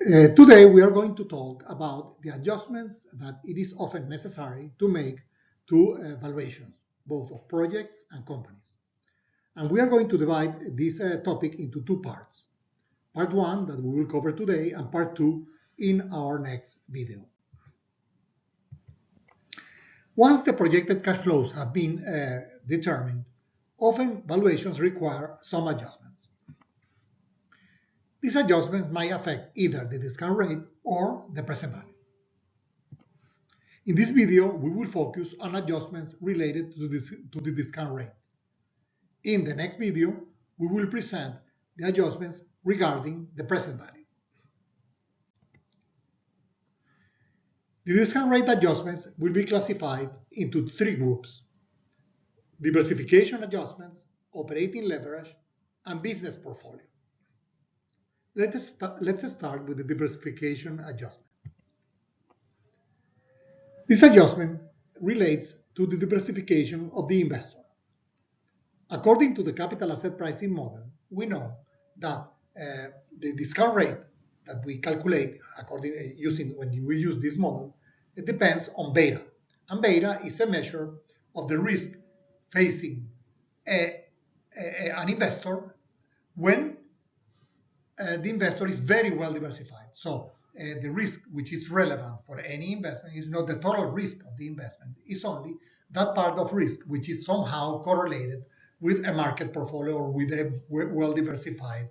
Today we are going to talk about the adjustments that it is often necessary to make to valuations, both of projects and companies. And we are going to divide this topic into two parts. Part one that we will cover today and part two in our next video. Once the projected cash flows have been determined, often valuations require some adjustments. These adjustments might affect either the discount rate or the present value. In this video, we will focus on adjustments related to the discount rate. In the next video, we will present the adjustments regarding the present value. The discount rate adjustments will be classified into three groups: diversification adjustments, operating leverage, and business portfolio. Let's start with the diversification adjustment. This adjustment relates to the diversification of the investor. According to the capital asset pricing model, we know that the discount rate that we calculate when we use this model, it depends on beta. And beta is a measure of the risk facing an investor when the investor is very well diversified. So the risk which is relevant for any investment is not the total risk of the investment, it's only that part of risk which is somehow correlated with a market portfolio or with a well-diversified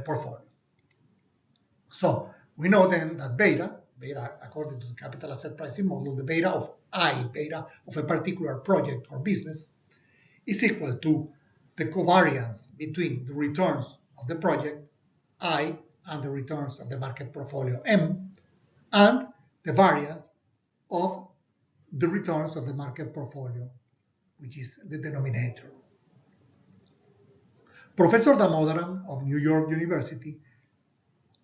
portfolio. So we know then that beta, according to the capital asset pricing model, the beta of a particular project or business is equal to the covariance between the returns of the project I and the returns of the market portfolio M, and the variance of the returns of the market portfolio, which is the denominator. Professor Damodaran of New York University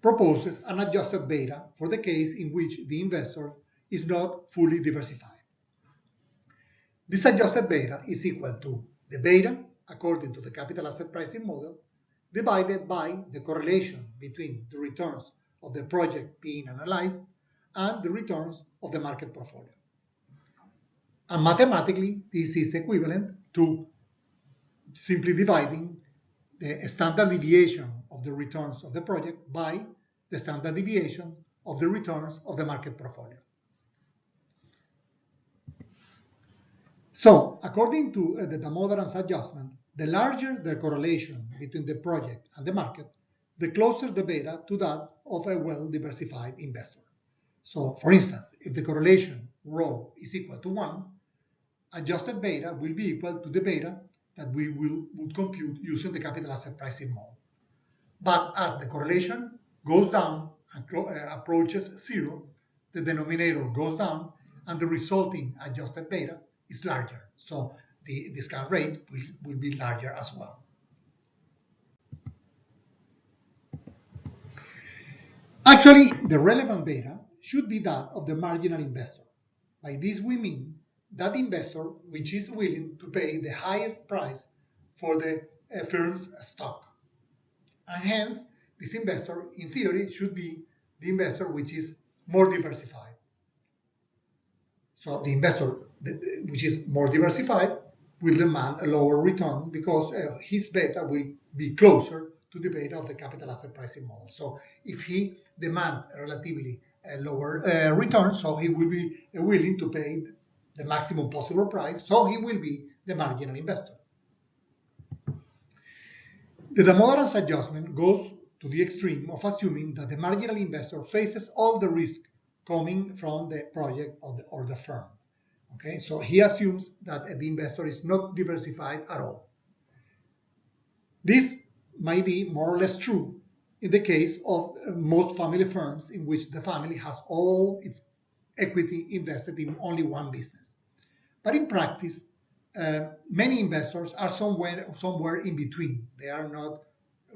proposes an adjusted beta for the case in which the investor is not fully diversified. This adjusted beta is equal to the beta, according to the capital asset pricing model, divided by the correlation between the returns of the project being analyzed and the returns of the market portfolio. And mathematically, this is equivalent to simply dividing the standard deviation of the returns of the project by the standard deviation of the returns of the market portfolio. So, according to the Damodaran's adjustment, the larger the correlation between the project and the market, the closer the beta to that of a well-diversified investor. So, for instance, if the correlation rho is equal to 1, adjusted beta will be equal to the beta that we would compute using the capital asset pricing model. But as the correlation goes down and approaches 0, the denominator goes down and the resulting adjusted beta is larger. So the discount rate will be larger as well. Actually, the relevant beta should be that of the marginal investor. By this we mean that investor which is willing to pay the highest price for the firm's stock. And hence, this investor, in theory, should be the investor which is more diversified. So the investor which is more diversified will demand a lower return because his beta will be closer to the beta of the capital asset pricing model. So if he demands a relatively lower return, so he will be willing to pay the maximum possible price, so he will be the marginal investor. The Damodaran's adjustment goes to the extreme of assuming that the marginal investor faces all the risk coming from the project or the firm. Okay, so he assumes that the investor is not diversified at all. This might be more or less true in the case of most family firms in which the family has all its equity invested in only one business. But in practice, many investors are somewhere in between. They are not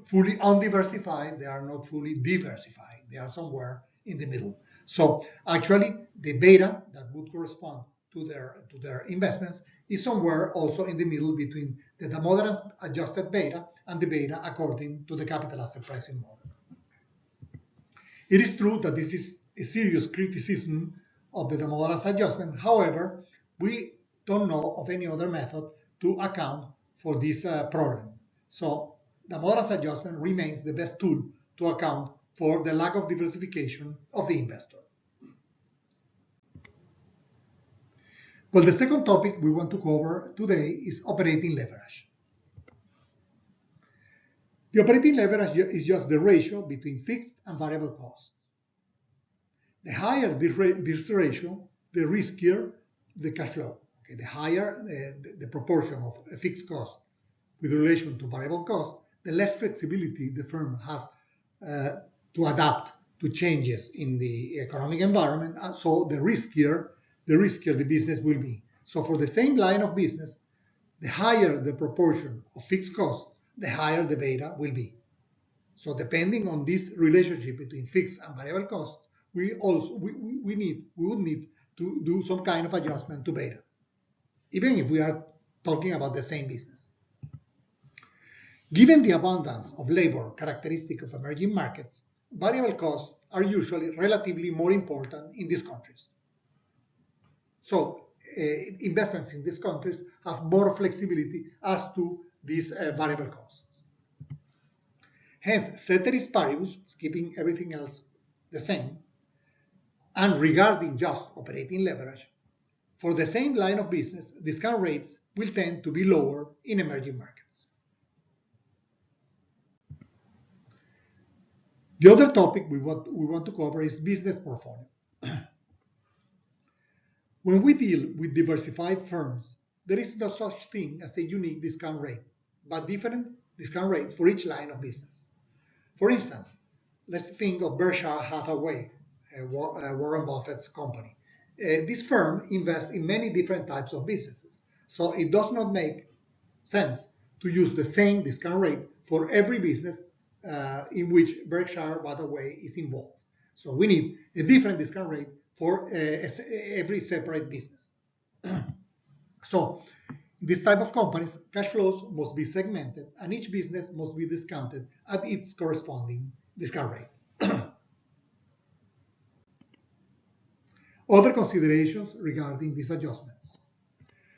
fully undiversified, they are not fully diversified. They are somewhere in the middle. So actually, the beta that would correspond to their investments is somewhere also in the middle between the Damodaran's adjusted beta and the beta according to the capital asset pricing model. It is true that this is a serious criticism of the model as adjustment. However, we don't know of any other method to account for this problem. So the model as adjustment remains the best tool to account for the lack of diversification of the investor. Well, the second topic we want to cover today is operating leverage. The operating leverage is just the ratio between fixed and variable costs. The higher this ratio, the riskier the cash flow. Okay, the higher the proportion of a fixed cost with relation to variable cost, the less flexibility the firm has to adapt to changes in the economic environment. So the riskier the business will be. So for the same line of business, the higher the proportion of fixed costs, the higher the beta will be. So depending on this relationship between fixed and variable costs, we would need to do some kind of adjustment to beta, even if we are talking about the same business. Given the abundance of labor characteristic of emerging markets, variable costs are usually relatively more important in these countries. So investments in these countries have more flexibility as to these variable costs. Hence, ceteris paribus, keeping everything else the same, and regarding just operating leverage, for the same line of business, discount rates will tend to be lower in emerging markets. The other topic we want to cover is business portfolio. When we deal with diversified firms, there is no such thing as a unique discount rate, but different discount rates for each line of business. For instance, let's think of Berkshire Hathaway, Warren Buffett's company. This firm invests in many different types of businesses, so it does not make sense to use the same discount rate for every business in which Berkshire Hathaway is involved. So we need a different discount rate for every separate business. So in this type of companies, cash flows must be segmented and each business must be discounted at its corresponding discount rate. Other considerations regarding these adjustments.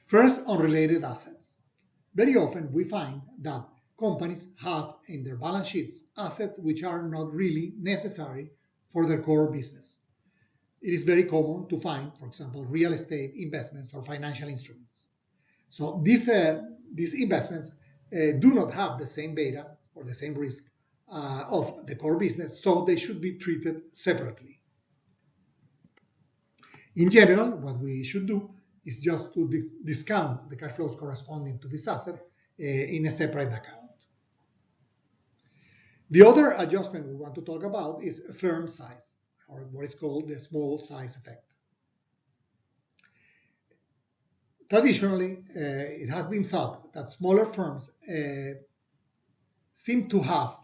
First, unrelated assets. Very often we find that companies have in their balance sheets assets which are not really necessary for their core business. It is very common to find, for example, real estate investments or financial instruments. So these investments do not have the same beta or the same risk of the core business, so they should be treated separately. In general, what we should do is just to discount the cash flows corresponding to this asset in a separate account. The other adjustment we want to talk about is firm size, or what is called the small size effect. Traditionally, it has been thought that smaller firms seem to have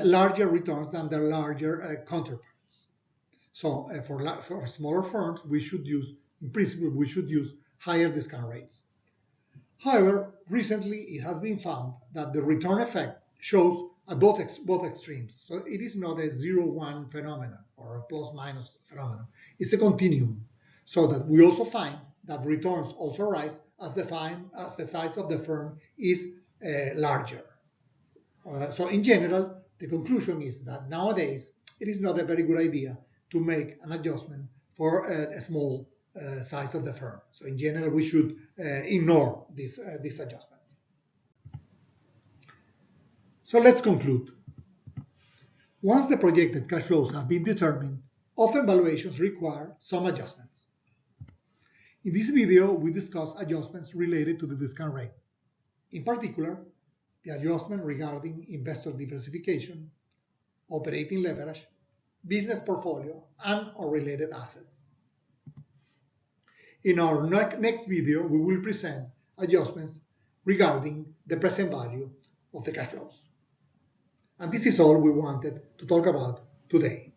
larger returns than their larger counterparts. So for smaller firms, in principle, we should use higher discount rates. However, recently it has been found that the return effect shows at both extremes. So it is not a 0-1 phenomenon or a plus-minus phenomenon. It's a continuum. So that we also find that returns also rise as the size of the firm is larger. So in general, the conclusion is that nowadays it is not a very good idea to make an adjustment for a small size of the firm. So in general, we should ignore this adjustment. So let's conclude. Once the projected cash flows have been determined, often valuations require some adjustments. In this video, we discuss adjustments related to the discount rate. In particular, the adjustment regarding investor diversification, operating leverage, business portfolio, and related assets. In our next video, we will present adjustments regarding the present value of the cash flows. And this is all we wanted to talk about today.